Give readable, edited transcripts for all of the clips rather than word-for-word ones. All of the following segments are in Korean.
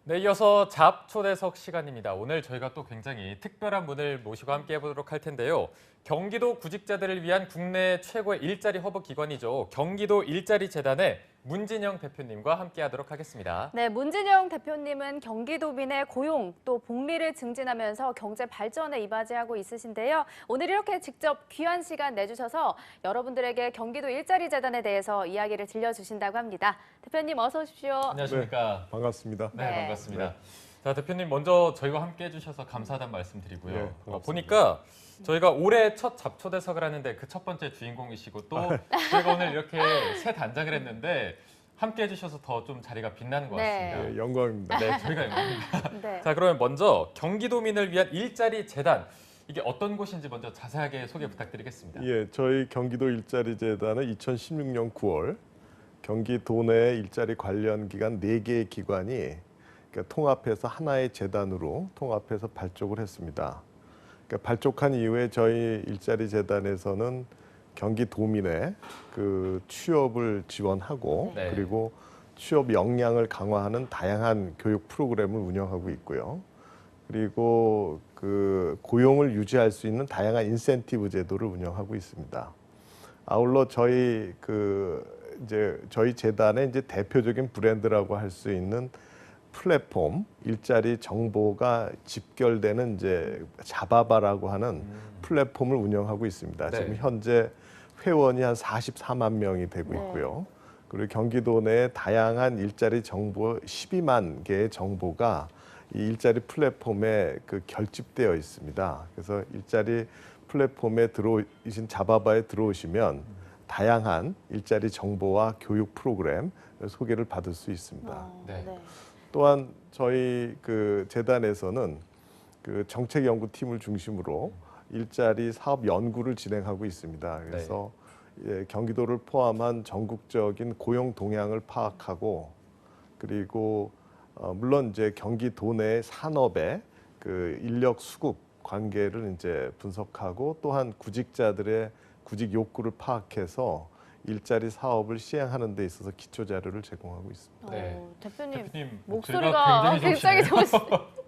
네, 이어서 잡 초대석 시간입니다. 오늘 저희가 또 굉장히 특별한 분을 모시고 함께 해보도록 할 텐데요. 경기도 구직자들을 위한 국내 최고의 일자리 허브 기관이죠. 경기도 일자리 재단의 문진영 대표님과 함께 하도록 하겠습니다. 네, 문진영 대표님은 경기도민의 고용 또 복리를 증진하면서 경제 발전에 이바지하고 있으신데요. 오늘 이렇게 직접 귀한 시간 내주셔서 여러분들에게 경기도 일자리 재단에 대해서 이야기를 들려주신다고 합니다. 대표님 어서 오십시오. 안녕하십니까. 네, 반갑습니다. 네, 네. 반갑습니다. 자, 대표님 먼저 저희와 함께 해주셔서 감사하다는 말씀드리고요. 네, 반갑습니다. 보니까 저희가 올해 첫 잡초대석을 하는데 그 첫 번째 주인공이시고 또 저희가 오늘 이렇게 새 단장을 했는데 함께 해주셔서 더 좀 자리가 빛나는 것 네. 같습니다. 네, 영광입니다. 네, 저희가 영광입니다. 네. 자, 그러면 먼저 경기도민을 위한 일자리 재단. 이게 어떤 곳인지 먼저 자세하게 소개 부탁드리겠습니다. 예, 저희 경기도 일자리 재단은 2016년 9월 경기도 내 일자리 관련 기관 4개의 기관이 그러니까 통합해서 하나의 재단으로 통합해서 발족을 했습니다. 그러니까 발족한 이후에 저희 일자리 재단에서는 경기도민의 그 취업을 지원하고 네. 그리고 취업 역량을 강화하는 다양한 교육 프로그램을 운영하고 있고요. 그리고 그 고용을 유지할 수 있는 다양한 인센티브 제도를 운영하고 있습니다. 아울러 저희 저희 재단의 이제 대표적인 브랜드라고 할 수 있는 플랫폼 일자리 정보가 집결되는 이제 자바바라고 하는 플랫폼을 운영하고 있습니다. 네. 지금 현재 회원이 한 44만 명이 되고 있고요. 그리고 경기도 내 다양한 일자리 정보 12만 개의 정보가 이 일자리 플랫폼에 그 결집되어 있습니다. 그래서 일자리 플랫폼에 들어오신 자바바에 들어오시면 다양한 일자리 정보와 교육 프로그램 소개를 받을 수 있습니다. 네. 또한 저희 그 재단에서는 그 정책 연구팀을 중심으로 일자리 사업 연구를 진행하고 있습니다. 그래서 예, 경기도를 포함한 전국적인 고용 동향을 파악하고 그리고 물론 이제 경기도 내 산업의 그 인력 수급 관계를 이제 분석하고 또한 구직자들의 구직 욕구를 파악해서 일자리 사업을 시행하는 데 있어서 기초 자료를 제공하고 있습니다. 네. 대표님 목소리가 목소리가 굉장히 좋으시네요. 좋으시네요.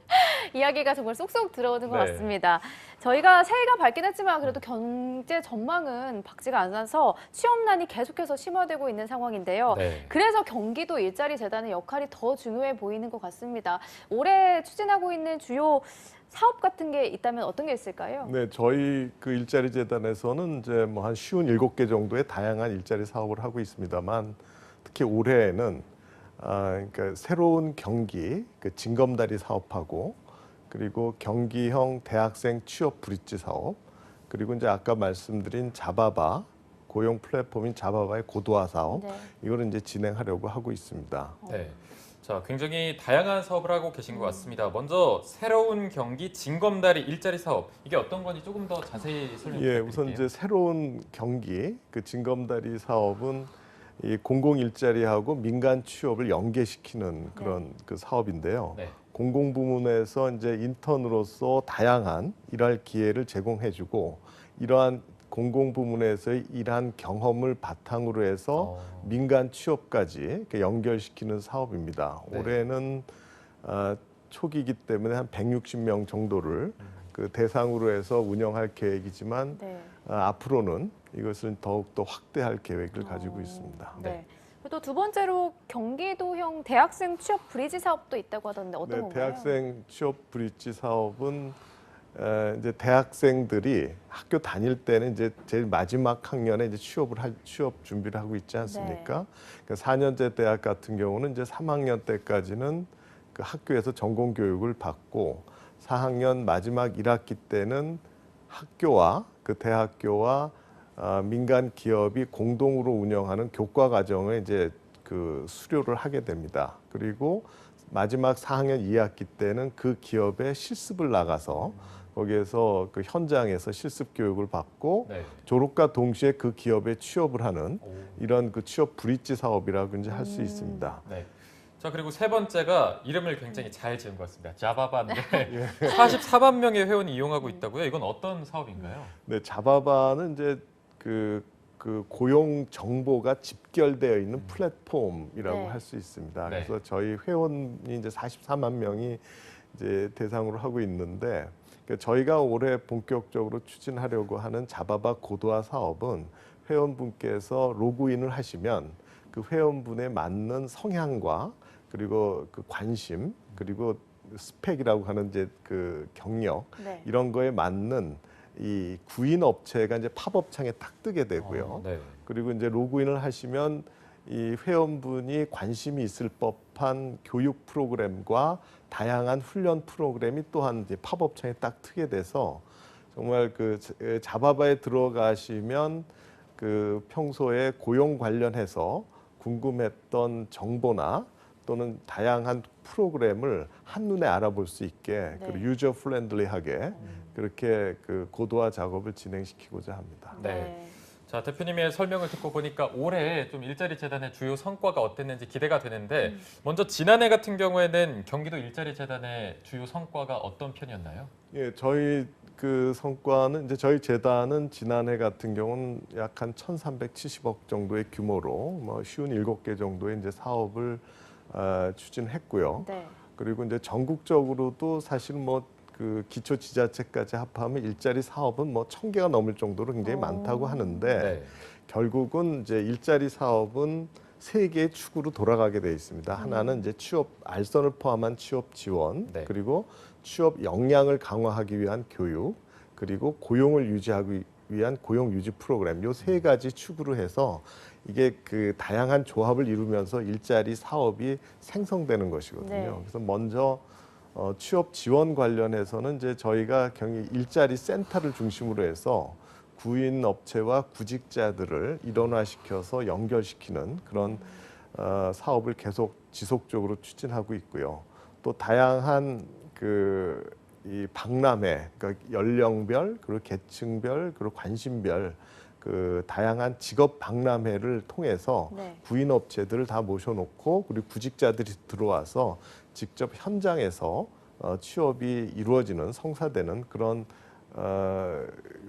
이야기가 정말 쏙쏙 들어오는 것 네. 같습니다. 저희가 새해가 밝긴 했지만 그래도 경제 전망은 밝지가 않아서 취업난이 계속해서 심화되고 있는 상황인데요. 네. 그래서 경기도 일자리 재단의 역할이 더 중요해 보이는 것 같습니다. 올해 추진하고 있는 주요 사업 같은 게 있다면 어떤 게 있을까요? 네, 저희 그 일자리 재단에서는 이제 뭐 한 57개 정도의 다양한 일자리 사업을 하고 있습니다만 특히 올해에는 그러니까 새로운 경기 그 징검다리 사업하고 그리고 경기형 대학생 취업 브릿지 사업 그리고 이제 아까 말씀드린 자바바 고용 플랫폼인 자바바의 고도화 사업 이거를 이제 진행하려고 하고 있습니다. 네. 자, 굉장히 다양한 사업을 하고 계신 것 같습니다. 먼저 새로운 경기 징검다리 일자리 사업. 이게 어떤 건지 조금 더 자세히 설명 예, 부탁드릴게요. 우선 이제 새로운 경기 그 징검다리 사업은 이 공공 일자리하고 민간 취업을 연계시키는 그런 그 사업인데요. 네. 공공 부문에서 이제 인턴으로서 다양한 일할 기회를 제공해주고 이러한 공공 부문에서의 일한 경험을 바탕으로 해서 민간 취업까지 이렇게 연결시키는 사업입니다. 네. 올해는 초기이기 때문에 한 160명 정도를 그 대상으로 해서 운영할 계획이지만 앞으로는 이것을 더욱더 확대할 계획을 가지고 있습니다. 네. 또 두 번째로 경기도형 대학생 취업 브리지 사업도 있다고 하던데 어떤 네, 건가요? 대학생 취업 브릿지 사업은 이제 대학생들이 학교 다닐 때는 이제 제일 마지막 학년에 이제 취업 준비를 하고 있지 않습니까? 그러니까 4년제 대학 같은 경우는 이제 3학년 때까지는 그 학교에서 전공 교육을 받고 4학년 마지막 1학기 때는 학교와 그 대학교와 민간 기업이 공동으로 운영하는 교과 과정을 이제 그 수료를 하게 됩니다. 그리고 마지막 4학년 2학기 때는 그 기업에 실습을 나가서 거기에서 그 현장에서 실습 교육을 받고 졸업과 동시에 그 기업에 취업을 하는 이런 그 취업 브릿지 사업이라고 이제 할 수 있습니다. 네. 자, 그리고 세 번째가 이름을 굉장히 잘 지은 것 같습니다. 자바바인데 44만 명의 회원이 이용하고 있다고요? 이건 어떤 사업인가요? 네, 자바바는 이제 그 그 고용 정보가 집결되어 있는 플랫폼이라고 할 수 있습니다. 네. 그래서 저희 회원이 이제 44만 명이 이제 대상으로 하고 있는데 저희가 올해 본격적으로 추진하려고 하는 자바바 고도화 사업은 회원분께서 로그인을 하시면 그 회원분에 맞는 성향과 그리고 그 관심 그리고 스펙이라고 하는 이제 그 경력 네. 이런 거에 맞는 이 구인 업체가 이제 팝업 창에 딱 뜨게 되고요. 네. 그리고 이제 로그인을 하시면 이 회원분이 관심이 있을 법한 교육 프로그램과 다양한 훈련 프로그램이 또한 이제 팝업 창에 딱 트게 돼서 정말 그 자바바에 들어가시면 그 평소에 고용 관련해서 궁금했던 정보나 또는 다양한 프로그램을 한눈에 알아볼 수 있게 네. 그리고 유저 프렌들리하게 그렇게 그 고도화 작업을 진행시키고자 합니다. 네. 자, 대표님의 설명을 듣고 보니까 올해 좀 일자리 재단의 주요 성과가 어땠는지 기대가 되는데 먼저 지난해 같은 경우에는 경기도 일자리 재단의 주요 성과가 어떤 편이었나요? 예, 저희 그 성과는 이제 저희 재단은 지난해 같은 경우는 약 한 1,370억 정도의 규모로 뭐 쉬운 7개 정도의 이제 사업을 추진했고요. 네. 그리고 이제 전국적으로도 사실 뭐 그 기초 지자체까지 합하면 일자리 사업은 뭐 1,000개가 넘을 정도로 굉장히 많다고 하는데 네. 결국은 이제 일자리 사업은 세 개의 축으로 돌아가게 돼 있습니다. 하나는 이제 취업 알선을 포함한 취업 지원, 네. 그리고 취업 역량을 강화하기 위한 교육, 그리고 고용을 유지하기 위한 고용 유지 프로그램. 요 세 가지 축으로 해서 이게 그 다양한 조합을 이루면서 일자리 사업이 생성되는 것이거든요. 네. 그래서 먼저 취업 지원 관련해서는 이제 저희가 경기 일자리 센터를 중심으로 해서 구인 업체와 구직자들을 일원화시켜서 연결시키는 그런 사업을 계속 지속적으로 추진하고 있고요. 또 다양한 그 이 박람회, 그러니까 연령별, 그리고 계층별, 그리고 관심별 그 다양한 직업 박람회를 통해서 네. 구인 업체들을 다 모셔놓고 그리고 구직자들이 들어와서 직접 현장에서 취업이 이루어지는 성사되는 그런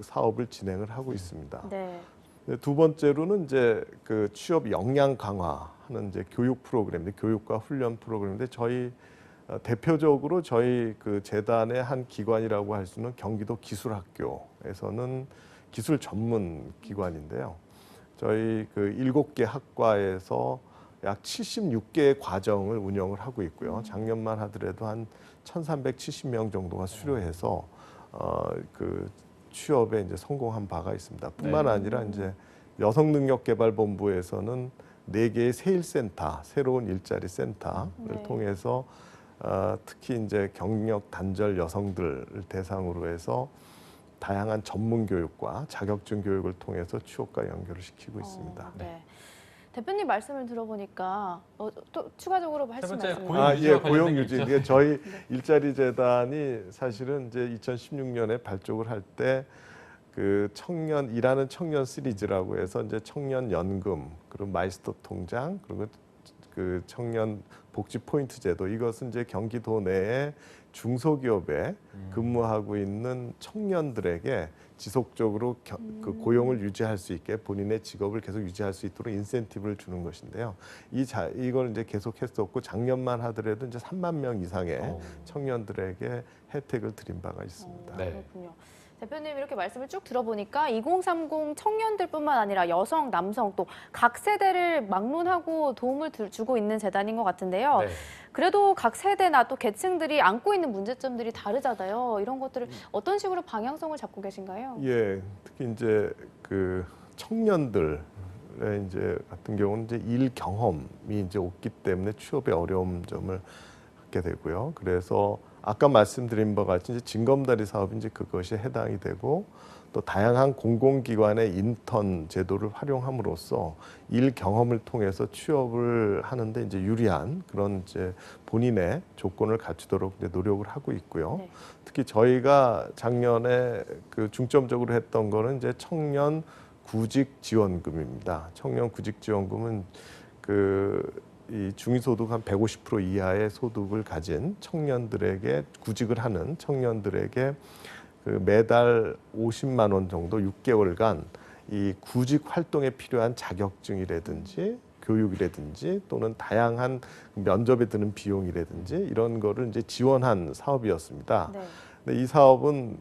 사업을 진행을 하고 있습니다. 네. 두 번째로는 이제 그 취업 역량 강화하는 이제 교육 프로그램, 교육과 훈련 프로그램인데 저희 대표적으로 저희 그 재단의 한 기관이라고 할 수는 경기도 기술학교에서는 기술 전문 기관인데요. 저희 그 7개 학과에서 약 76개의 과정을 운영을 하고 있고요. 작년만 하더라도 한 1,370명 정도가 수료해서 그 취업에 이제 성공한 바가 있습니다. 뿐만 아니라 이제 여성능력개발본부에서는 4개의 세일센터, 새로운 일자리 센터를 네. 통해서 특히 이제 경력 단절 여성들을 대상으로 해서 다양한 전문 교육과 자격증 교육을 통해서 취업과 연결을 시키고 있습니다. 네. 대표님 말씀을 들어보니까 또 추가적으로 세 하신 번째 말씀. 고용 유지와 관련된 고용 게 유지. 있죠. 이게 저희 일자리 재단이 사실은 이제 2016년에 발족을 할 때 그 청년 일하는 청년 시리즈라고 해서 이제 청년 연금, 그리고 마이스터 통장, 그리고 그 청년 복지 포인트 제도, 이것은 이제 경기도 내에 중소기업에 근무하고 있는 청년들에게 지속적으로 그 고용을 유지할 수 있게 본인의 직업을 계속 유지할 수 있도록 인센티브를 주는 것인데요. 이걸 이제 계속 했었고 작년만 하더라도 이제 3만 명 이상의 청년들에게 혜택을 드린 바가 있습니다. 네. 그렇군요. 대표님 이렇게 말씀을 쭉 들어보니까 2030 청년들뿐만 아니라 여성, 남성 또 각 세대를 막론하고 도움을 주고 있는 재단인 것 같은데요. 네. 그래도 각 세대나 또 계층들이 안고 있는 문제점들이 다르잖아요. 이런 것들을 어떤 식으로 방향성을 잡고 계신가요? 예, 특히 이제 그 청년들의 이제 같은 경우는 이제 일 경험이 이제 없기 때문에 취업에 어려운 점을 갖게 되고요. 그래서 아까 말씀드린 바와 같이 이제 징검다리 사업이 이제 그것이 해당이 되고 또 다양한 공공기관의 인턴 제도를 활용함으로써 일 경험을 통해서 취업을 하는데 이제 유리한 그런 이제 본인의 조건을 갖추도록 이제 노력을 하고 있고요. 네. 특히 저희가 작년에 그 중점적으로 했던 거는 이제 청년 구직 지원금입니다. 청년 구직 지원금은 이 중위소득 한 150% 이하의 소득을 가진 청년들에게 구직을 하는 청년들에게 그 매달 50만 원 정도 6개월간 이 구직 활동에 필요한 자격증이라든지 교육이라든지 또는 다양한 면접에 드는 비용이라든지 이런 거를 이제 지원한 사업이었습니다. 네. 근데 이 사업은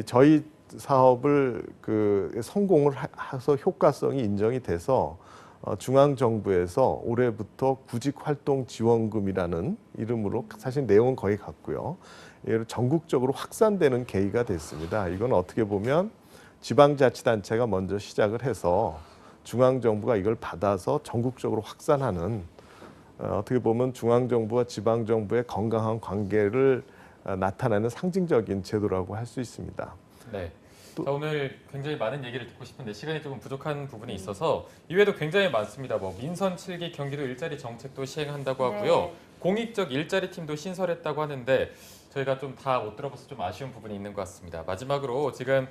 저희 사업을 성공을 해서 효과성이 인정이 돼서 중앙 정부에서 올해부터 구직활동지원금이라는 이름으로 사실 내용은 거의 같고요. 이를 전국적으로 확산되는 계기가 됐습니다. 이건 어떻게 보면 지방자치단체가 먼저 시작을 해서 중앙 정부가 이걸 받아서 전국적으로 확산하는 어떻게 보면 중앙 정부와 지방 정부의 건강한 관계를 나타내는 상징적인 제도라고 할 수 있습니다. 네. 자, 오늘 굉장히 많은 얘기를 듣고 싶은데 시간이 조금 부족한 부분이 있어서 이외에도 굉장히 많습니다. 뭐 민선 7기 경기도 일자리 정책도 시행한다고 하고요. 네. 공익적 일자리 팀도 신설했다고 하는데 저희가 좀 다 못 들어봐서 좀 아쉬운 부분이 있는 것 같습니다. 마지막으로 지금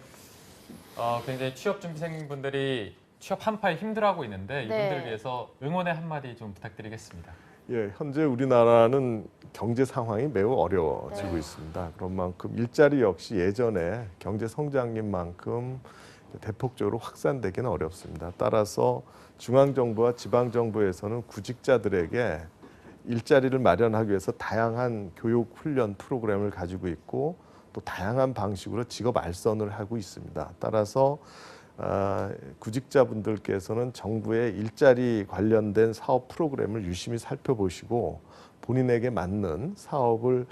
굉장히 취업 준비생분들이 취업 한파에 힘들어하고 있는데 이분들을 네. 위해서 응원의 한마디 좀 부탁드리겠습니다. 예, 현재 우리나라는 경제 상황이 매우 어려워지고 네. 있습니다. 그런 만큼 일자리 역시 예전에 경제 성장인 만큼 대폭적으로 확산되기는 어렵습니다. 따라서 중앙정부와 지방정부에서는 구직자들에게 일자리를 마련하기 위해서 다양한 교육 훈련 프로그램을 가지고 있고 또 다양한 방식으로 직업 알선을 하고 있습니다. 따라서 구직자분들께서는 정부의 일자리 관련된 사업 프로그램을 유심히 살펴보시고 본인에게 맞는 사업을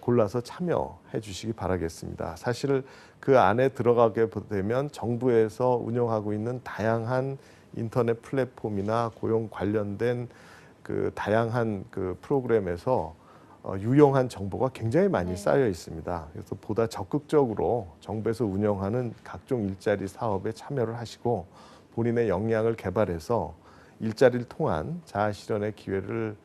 골라서 참여해 주시기 바라겠습니다. 사실 그 안에 들어가게 되면 정부에서 운영하고 있는 다양한 인터넷 플랫폼이나 고용 관련된 다양한 프로그램에서 유용한 정보가 굉장히 많이 쌓여 있습니다. 그래서 보다 적극적으로 정부에서 운영하는 각종 일자리 사업에 참여를 하시고 본인의 역량을 개발해서 일자리를 통한 자아 실현의 기회를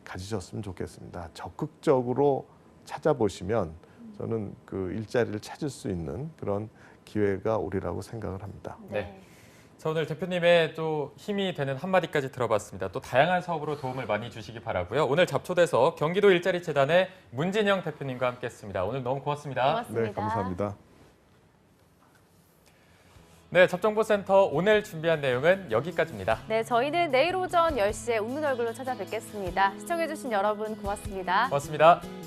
가지셨으면 좋겠습니다. 적극적으로 찾아보시면 저는 그 일자리를 찾을 수 있는 그런 기회가 오리라고 생각을 합니다. 네. 자, 오늘 대표님의 또 힘이 되는 한마디까지 들어봤습니다. 또 다양한 사업으로 도움을 많이 주시기 바라고요. 오늘 잡초대석 경기도 일자리재단의 문진영 대표님과 함께했습니다. 오늘 너무 고맙습니다. 고맙습니다. 네, 감사합니다. 네, 잡정보센터 오늘 준비한 내용은 여기까지입니다. 네, 저희는 내일 오전 10시에 웃는 얼굴로 찾아뵙겠습니다. 시청해주신 여러분 고맙습니다. 고맙습니다.